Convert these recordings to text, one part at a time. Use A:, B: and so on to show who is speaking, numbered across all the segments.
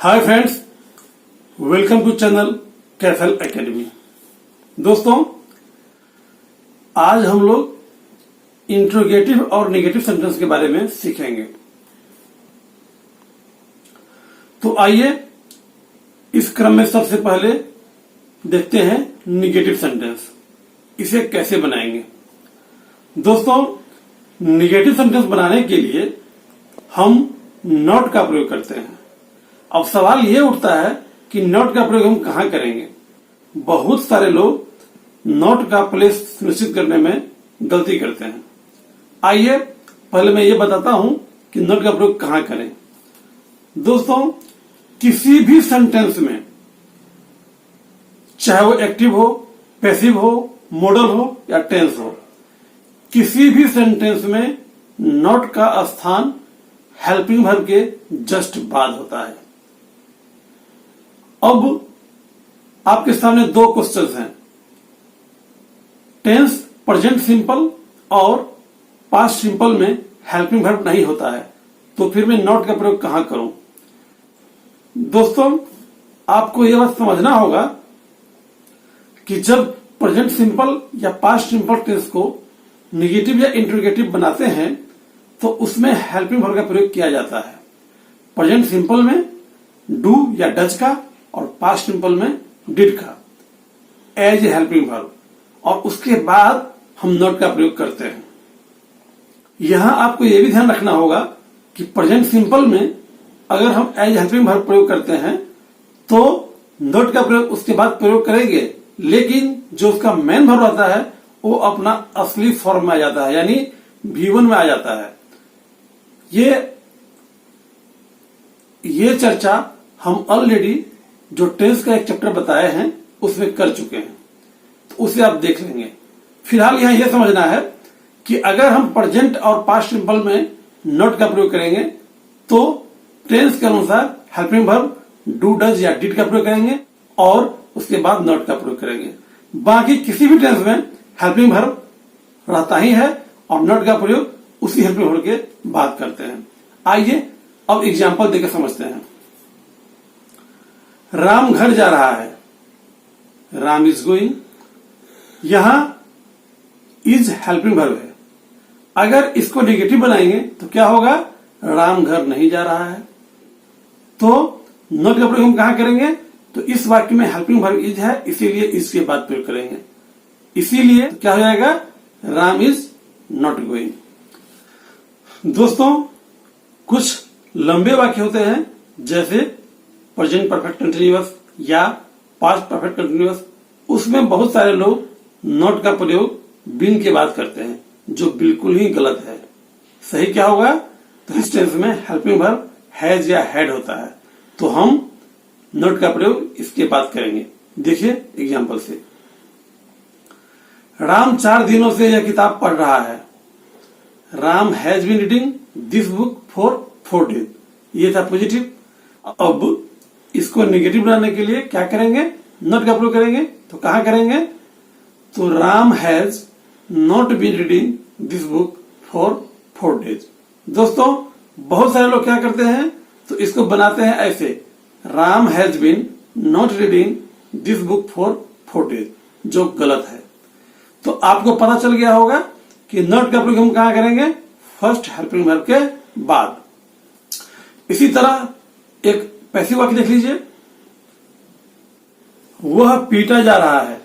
A: Hi friends, welcome to channel Kaphal academy. दोस्तों, आज हम लोग इंट्रोगेटिव और नेगेटिव सेंटेंस के बारे में सीखेंगे। तो आइए इस क्रम में सबसे पहले देखते हैं नेगेटिव सेंटेंस, इसे कैसे बनाएंगे। दोस्तों, नेगेटिव सेंटेंस बनाने के लिए हम नॉट का प्रयोग करते हैं। अब सवाल यह उठता है कि नॉट का प्रयोग हम कहां करेंगे। बहुत सारे लोग नॉट का प्लेस सुनिश्चित करने में गलती करते हैं। आइए पहले मैं ये बताता हूं कि नॉट का प्रयोग कहां करें। दोस्तों, किसी भी सेंटेंस में, चाहे वो एक्टिव हो, पैसिव हो, मॉडल हो या टेंस हो, किसी भी सेंटेंस में नॉट का स्थान हेल्पिंग वर्ब के जस्ट बाद होता है। अब आपके सामने दो क्वेश्चंस हैं, टेंस प्रेजेंट सिंपल और पास्ट सिंपल में हेल्पिंग वर्ब नहीं होता है, तो फिर मैं नॉट का प्रयोग कहां करूं। दोस्तों, आपको यह बात समझना होगा कि जब प्रेजेंट सिंपल या पास्ट सिंपल टेंस को नेगेटिव या इंट्रोगेटिव बनाते हैं तो उसमें हेल्पिंग वर्ब का प्रयोग किया जाता है। प्रेजेंट सिंपल में डू या डज का और पास्ट सिंपल में डिड का एज ए हेल्पिंग वर्ब, और उसके बाद हम नॉट का प्रयोग करते हैं। यहां आपको यह भी ध्यान रखना होगा कि प्रेजेंट सिंपल में अगर हम एज हेल्पिंग वर्ब प्रयोग करते हैं तो नॉट का प्रयोग उसके बाद प्रयोग करेंगे, लेकिन जो उसका मेन वर्ब आता है वो अपना असली फॉर्म में आ जाता है, यानी V1 में आ जाता है। ये चर्चा हम ऑलरेडी जो टेंस का एक चैप्टर बताए हैं उसमें कर चुके हैं, तो उसे आप देख लेंगे। फिलहाल यहां यह समझना है कि अगर हम प्रेजेंट और पास्ट सिंपल में नॉट का प्रयोग करेंगे तो टेंस के अनुसार हेल्पिंग वर्ब डू, डज या डिड का प्रयोग करेंगे और उसके बाद नॉट का प्रयोग करेंगे। बाकी किसी भी टेंस में हेल्पिंग वर्ब रहता ही है और नॉट का प्रयोग उसी हेल्पिंग वर्ब के बाद करते हैं। आइए अब एग्जाम्पल देकर समझते हैं। राम घर जा रहा है, राम इज गोइंग। यहां इज हेल्पिंग वर्ब है। अगर इसको नेगेटिव बनाएंगे तो क्या होगा, राम घर नहीं जा रहा है। तो नॉट का प्रयोग हम कहां करेंगे, तो इस वाक्य में हेल्पिंग वर्ब इज है, इसीलिए इसके बाद प्रयोग करेंगे। इसीलिए क्या हो जाएगा, राम इज नॉट गोइंग। दोस्तों, कुछ लंबे वाक्य होते हैं जैसे प्रेजेंट परफेक्ट कंटिन्यूअस या पास्ट परफेक्ट कंटिन्यूअस, उसमें बहुत सारे लोग नॉट का प्रयोग बीन के बाद करते हैं, जो बिल्कुल ही गलत है। सही क्या होगा, तो इस टेंस में हेल्पिंग वर्ब हैज या हैड होता है, तो हम नॉट का प्रयोग इसके बाद करेंगे। देखिए एग्जांपल से, राम 4 दिनों से यह किताब पढ़ रहा है। Ram has been reading this book for 4 days। ये था पॉजिटिव। अब इसको नेगेटिव बनाने के लिए क्या करेंगे, नॉट का प्रयोग करेंगे। तो कहां करेंगे, तो Ram has not been reading this book for 4 days। दोस्तों, बहुत सारे लोग क्या करते हैं, तो इसको बनाते हैं ऐसे, Ram has been not reading this book for 4 days, जो गलत है। तो आपको पता चल गया होगा कि नॉट का प्रयोग हम कहां करेंगे, फर्स्ट हेल्पिंग वर्ब के बाद। इसी तरह एक पैसिव वाक्य देख लीजिए, वह पीटा जा रहा है।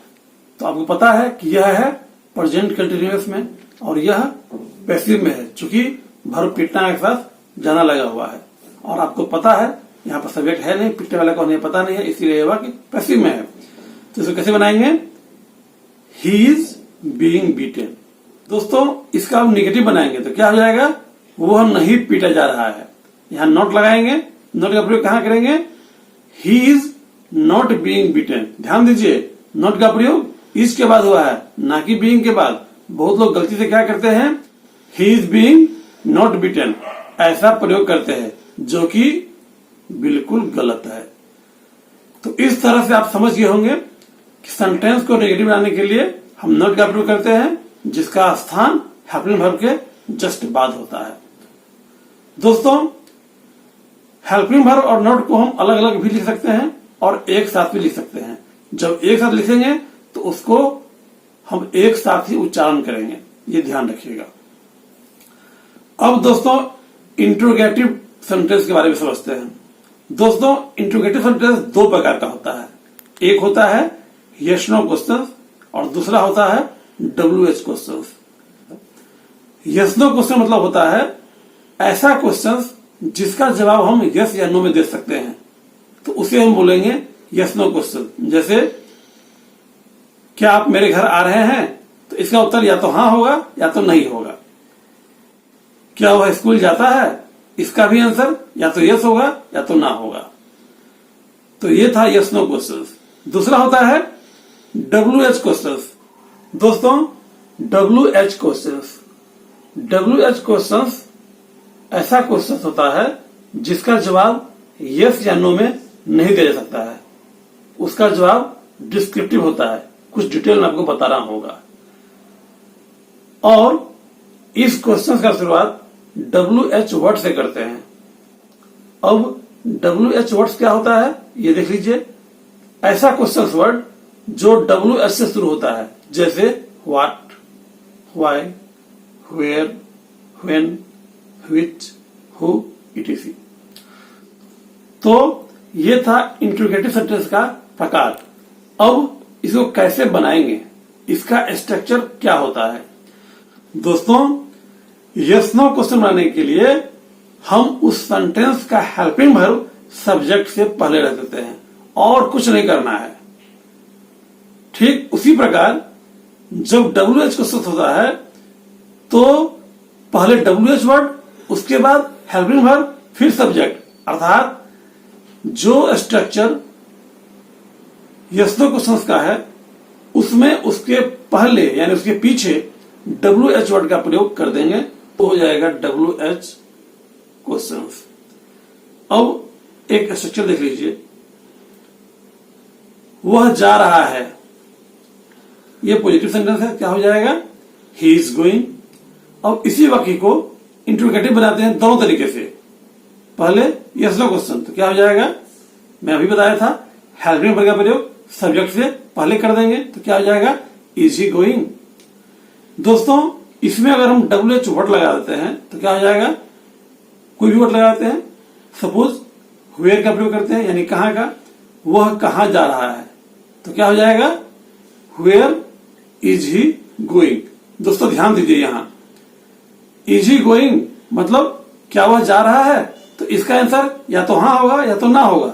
A: तो आपको पता है कि यह है प्रेजेंट कंटिन्यूअस में और यह पैसिव में है, चूंकि वर्ब पीटना के साथ जाना लगा हुआ है। और आपको पता है यहाँ पर सब्जेक्ट है नहीं, पीटने वाला को उन्हें पता नहीं है, इसीलिए वाक्य पैसिव में है। तो इसको कैसे बनाएंगे, ही इज बीइंग बीटेन। दोस्तों, इसका हम नेगेटिव बनाएंगे तो क्या हो जाएगा, वह नहीं पीटा जा रहा है। यहां नॉट लगाएंगे, नॉट का प्रयोग कहां करेंगे, he is not being beaten. ध्यान दीजिए, नॉट का प्रयोग इज के बाद हुआ है, ना कि बीइंग के बाद। बहुत लोग गलती से क्या करते हैं, he is being not beaten ऐसा प्रयोग करते हैं, जो कि बिल्कुल गलत है। तो इस तरह से आप समझ गए होंगे कि सेंटेंस को नेगेटिव बनाने के लिए हम नॉट का प्रयोग करते हैं, जिसका स्थान हेल्पिंग वर्ब के जस्ट बाद होता है। दोस्तों, हेल्पिंग वर्ब और नॉट को हम अलग अलग भी लिख सकते हैं और एक साथ भी लिख सकते हैं। जब एक साथ लिखेंगे तो उसको हम एक साथ ही उच्चारण करेंगे, ये ध्यान रखिएगा। अब दोस्तों इंट्रोगेटिव सेंटेंस के बारे में समझते हैं। दोस्तों इंट्रोगेटिव सेंटेंस दो प्रकार का होता है। एक होता है यस नो क्वेश्चन और दूसरा होता है WH question. Yes no question मतलब होता है ऐसा क्वेश्चन जिसका जवाब हम यस या नो में दे सकते हैं, तो उसे हम बोलेंगे यस नो क्वेश्चन। जैसे क्या आप मेरे घर आ रहे हैं, तो इसका उत्तर या तो हां होगा या तो नहीं होगा। क्या वह स्कूल जाता है, इसका भी आंसर या तो यस होगा या तो ना होगा। तो ये था यस नो क्वेश्चन। दूसरा होता है WH क्वेश्चन। दोस्तों WH क्वेश्चन ऐसा क्वेश्चन होता है जिसका जवाब यस या नो में नहीं दिया जा सकता है। उसका जवाब डिस्क्रिप्टिव होता है, कुछ डिटेल में आपको बता रहा होगा। और इस क्वेश्चन का शुरुआत WH वर्ड से करते हैं। अब WH वर्ड्स क्या होता है ये देख लीजिए। ऐसा क्वेश्चन वर्ड जो WH से शुरू होता है, जैसे what, why, where, when, which, who, etc। तो ये था इंट्रोगेटिव सेंटेंस का प्रकार। अब इसको कैसे बनाएंगे, इसका स्ट्रक्चर क्या होता है। दोस्तों यस नो क्वेश्चन बनाने के लिए हम उस सेंटेंस का हेल्पिंग वर्ब सब्जेक्ट से पहले रख देते हैं और कुछ नहीं करना है। ठीक उसी प्रकार जब WH क्वेश्चन होता है तो पहले WH वर्ड, उसके बाद हेल्पिंग वर्ब, फिर सब्जेक्ट। अर्थात जो स्ट्रक्चर यस नो क्वेश्चन का है उसमें उसके पहले यानी उसके पीछे WH वर्ड का प्रयोग कर देंगे तो हो जाएगा WH क्वेश्चन। अब एक स्ट्रक्चर देख लीजिए। वह जा रहा है, यह पॉजिटिव सेंटेंस है, क्या हो जाएगा ही इज गोइंग। अब इसी वाक्य को इंट्रोगेटिव बनाते हैं दोनों तरीके से। पहले यस नो क्वेश्चन, तो क्या हो जाएगा, मैं अभी बताया था हेल्पिंग वर्ब का प्रयोग सब्जेक्ट से पहले कर देंगे तो क्या हो जाएगा इज ही गोइंग। दोस्तों इसमें अगर हम WH वर्ड लगा देते हैं तो क्या हो जाएगा, कोई भी वर्ड लगाते हैं। सपोज वेयर का प्रयोग करते हैं यानी कहां का, वह कहां जा रहा है, तो क्या हो जाएगा वेयर इज ही गोइंग। दोस्तों ध्यान दीजिए, यहां इज ही गोइंग मतलब क्या वह जा रहा है, तो इसका आंसर या तो हां होगा या तो ना होगा।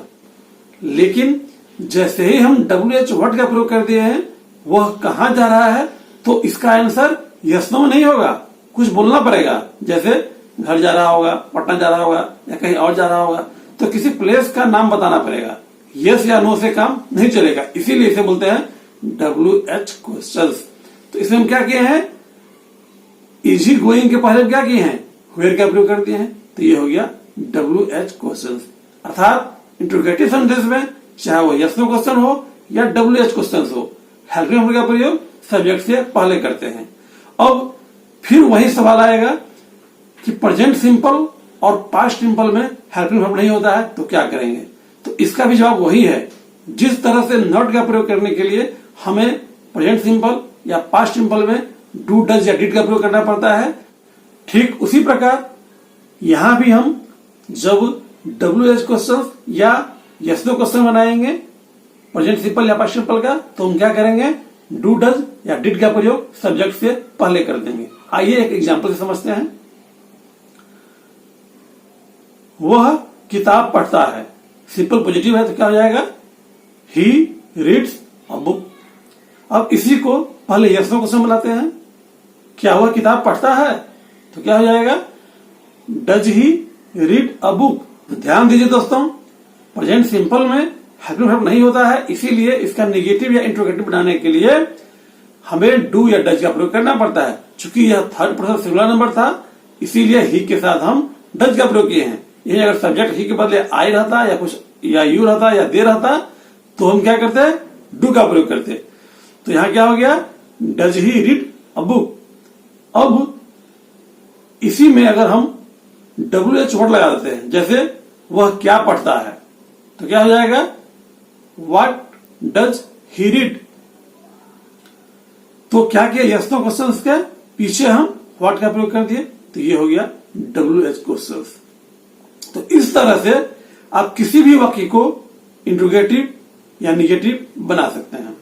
A: लेकिन जैसे ही हम WH वर्ड का प्रयोग कर दिए हैं, वह कहां जा रहा है, तो इसका आंसर यस नो नहीं होगा, कुछ बोलना पड़ेगा। जैसे घर जा रहा होगा, पटना जा रहा होगा या कहीं और जा रहा होगा, तो किसी प्लेस का नाम बताना पड़ेगा। यस या नो से काम नहीं चलेगा, इसीलिए इसे बोलते हैं WH क्वेश्चंस। तो इसमें हम क्या किए हैं, इज ही गोइंग के पहले क्या किए हैं, वेयर का प्रयोग कर दिए हैं, तो ये हो गया WH क्वेश्चंस। अर्थात इंट्रोगेटिव सेंटेंस में चाहे वो यस नो क्वेश्चन हो या WH क्वेश्चन हो, हेल्पिंग वर्ब का प्रयोग सब्जेक्ट से पहले करते हैं। अब फिर वही सवाल आएगा कि प्रेजेंट सिंपल और पास्ट सिंपल में हेल्पिंग वर्ब नहीं होता है तो क्या करेंगे। तो इसका भी जवाब वही है। जिस तरह से नॉट का प्रयोग करने के लिए हमें प्रेजेंट सिंपल या पास्ट सिंपल में डू, डज या डिड का प्रयोग करना पड़ता है, ठीक उसी प्रकार यहां भी हम जब WH क्वेश्चन या यस नो क्वेश्चन बनाएंगे प्रेजेंट सिंपल या पास्ट सिंपल का, तो हम क्या करेंगे डू, डज या डिड का प्रयोग सब्जेक्ट से पहले कर देंगे। आइए एक एग्जांपल से समझते हैं। वह किताब पढ़ता है, सिंपल पॉजिटिव है तो क्या हो जाएगा ही रीड्स अ बुक। अब इसी को पहले यस नो क्वेश्चन बनाते हैं, क्या वह किताब पढ़ता है, तो क्या हो जाएगा does he read a book. ध्यान दीजिए दोस्तों, प्रेजेंट सिंपल में हेल्पिंग वर्ब नहीं होता है, इसीलिए इसका नेगेटिव या इंट्रोगेटिव बनाने के लिए हमें डू या डज का प्रयोग करना पड़ता है। चूंकि यह थर्ड पर्सन सिंगुलर नंबर था, इसीलिए ही के साथ हम डज का प्रयोग किए हैं। यही अगर सब्जेक्ट ही के बदले आई रहता या कुछ या यू रहता या दे रहता तो हम क्या करते डू का प्रयोग करते। तो यहां क्या हो गया does he read a book. अब इसी में अगर हम WH वर्ड लगा देते हैं, जैसे वह क्या पढ़ता है, तो क्या हो जाएगा, व्हाट डज ही रीड। तो क्या किया, यस नो क्वेश्चंस के पीछे हम व्हाट का प्रयोग कर दिए, तो ये हो गया WH क्वेश्चंस। तो इस तरह से आप किसी भी वाक्य को इंट्रोगेटिव या निगेटिव बना सकते हैं।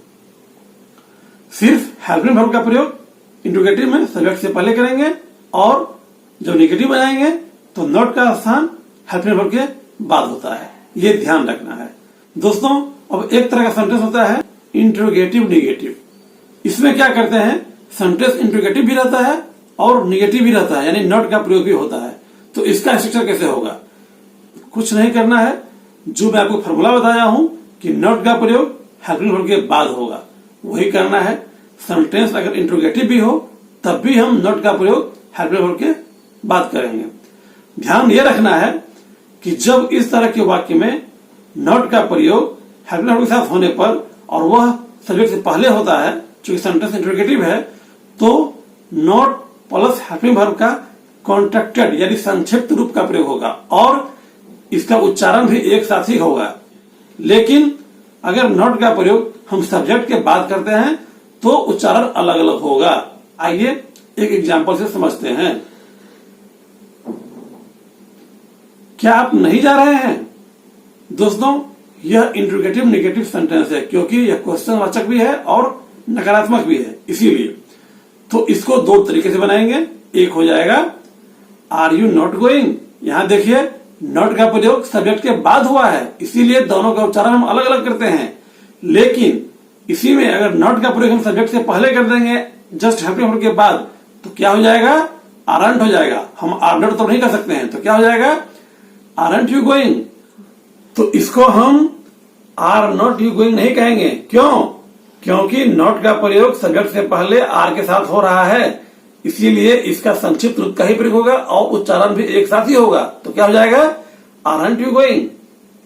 A: सिर्फ हेल्पिंग वर्ब का प्रयोग इंट्रोगेटिव में सब्जेक्ट से पहले करेंगे, और जब निगेटिव बनाएंगे तो नॉट का स्थान हेल्पिंग वर्ब के बाद होता है, ये ध्यान रखना है दोस्तों। अब एक तरह का सेंटेंस होता है इंट्रोगेटिव निगेटिव। इसमें क्या करते हैं, सेंटेंस इंट्रोगेटिव भी रहता है और निगेटिव भी रहता है, यानी नॉट का प्रयोग भी होता है। तो इसका स्ट्रक्चर कैसे होगा, कुछ नहीं करना है, जो मैं आपको फॉर्मूला बताया हूं कि नॉट का प्रयोग हेल्पिंग वर्ब के बाद होगा, वही करना है। सेंटेंस अगर इंट्रोगेटिव भी हो तब भी हम नॉट का प्रयोग हेल्पिंग वर्ब के बाद करेंगे। ध्यान ये रखना है कि जब इस तरह के वाक्य में नॉट का प्रयोग हेल्पिंग वर्ब के साथ होने पर और वह सब्जेक्ट से पहले होता है, चूंकि सेंटेंस इंट्रोगेटिव है, तो नॉट प्लस हेल्पिंग वर्ब का कॉन्ट्रैक्टेड यानी संक्षिप्त रूप का प्रयोग होगा और इसका उच्चारण भी एक साथ ही होगा। लेकिन अगर नॉट का प्रयोग हम सब्जेक्ट के बाद करते हैं तो उच्चारण अलग अलग होगा। आइए एक एग्जाम्पल से समझते हैं। क्या आप नहीं जा रहे हैं? दोस्तों, यह इंट्रोगेटिव निगेटिव सेंटेंस है क्योंकि यह क्वेश्चन वाचक भी है और नकारात्मक भी है, इसीलिए तो इसको दो तरीके से बनाएंगे। एक हो जाएगा आर यू नॉट गोइंग। यहां देखिए नॉट का प्रयोग सब्जेक्ट के बाद हुआ है, इसीलिए दोनों का उच्चारण हम अलग अलग करते हैं। लेकिन इसी में अगर नॉट का प्रयोग हम सब्जेक्ट से पहले कर देंगे जस्ट हेल्पिंग वर्ब के बाद, तो क्या हो जाएगा, आरंट हो जाएगा। हम आर नॉट तो नहीं कर सकते हैं, तो क्या हो जाएगा, आरंट यू गोइंग। तो इसको हम आर नॉट यू गोइंग नहीं कहेंगे। क्यों? क्योंकि नॉट का प्रयोग सब्जेक्ट से पहले आर के साथ हो रहा है, इसीलिए इसका संक्षिप्त रूप का ही प्रयोग होगा और उच्चारण भी एक साथ ही होगा। तो क्या हो जाएगा, आरंट यू गोइंग।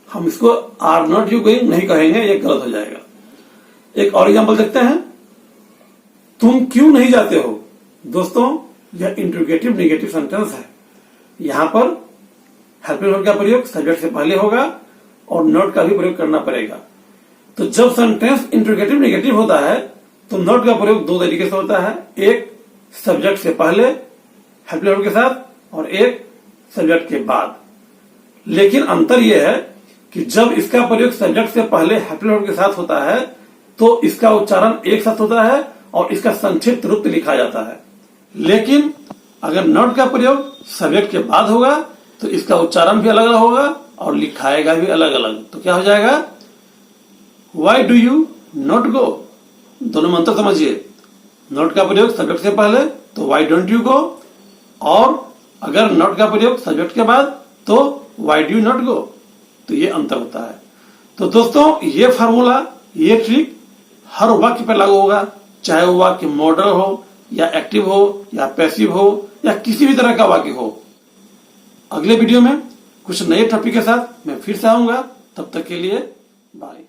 A: हम इसको आर नॉट यू गोइंग नहीं कहेंगे, ये गलत हो जाएगा। एक और एग्जांपल देखते हैं। तुम क्यों नहीं जाते हो? दोस्तों, यह इंट्रोगेटिव निगेटिव सेंटेंस है। यहां पर हेल्पिंग वर्ब का प्रयोग सब्जेक्ट से पहले होगा और नॉट का भी प्रयोग करना पड़ेगा। तो जब सेंटेंस इंट्रोगेटिव निगेटिव होता है तो नॉट का प्रयोग दो तरीके से होता है, एक सब्जेक्ट से पहले हेल्पिंग वर्ब के साथ और एक सब्जेक्ट के बाद। लेकिन अंतर यह है कि जब इसका प्रयोग सब्जेक्ट से पहले हेल्पिंग वर्ब के साथ होता है तो इसका उच्चारण एक साथ होता है और इसका संक्षिप्त रूप लिखा जाता है। लेकिन अगर नॉट का प्रयोग सब्जेक्ट के बाद होगा तो इसका उच्चारण भी अलग अलग होगा और लिखाएगा भी अलग अलग। तो क्या हो जाएगा, why do you not go. दोनों में अंतर समझिए। नॉट का प्रयोग सब्जेक्ट से पहले तो वाई डोंट यू गो, और अगर नॉट का प्रयोग सब्जेक्ट के बाद तो वाई डू नॉट गो। तो ये अंतर होता है। तो दोस्तों, ये फार्मूला, ये ट्रिक हर वाक्य पर लागू होगा, चाहे वो वाक्य मॉडल हो या एक्टिव हो या पैसिव हो या किसी भी तरह का वाक्य हो। अगले वीडियो में कुछ नए टॉपिक के साथ मैं फिर से आऊंगा। तब तक के लिए बाय।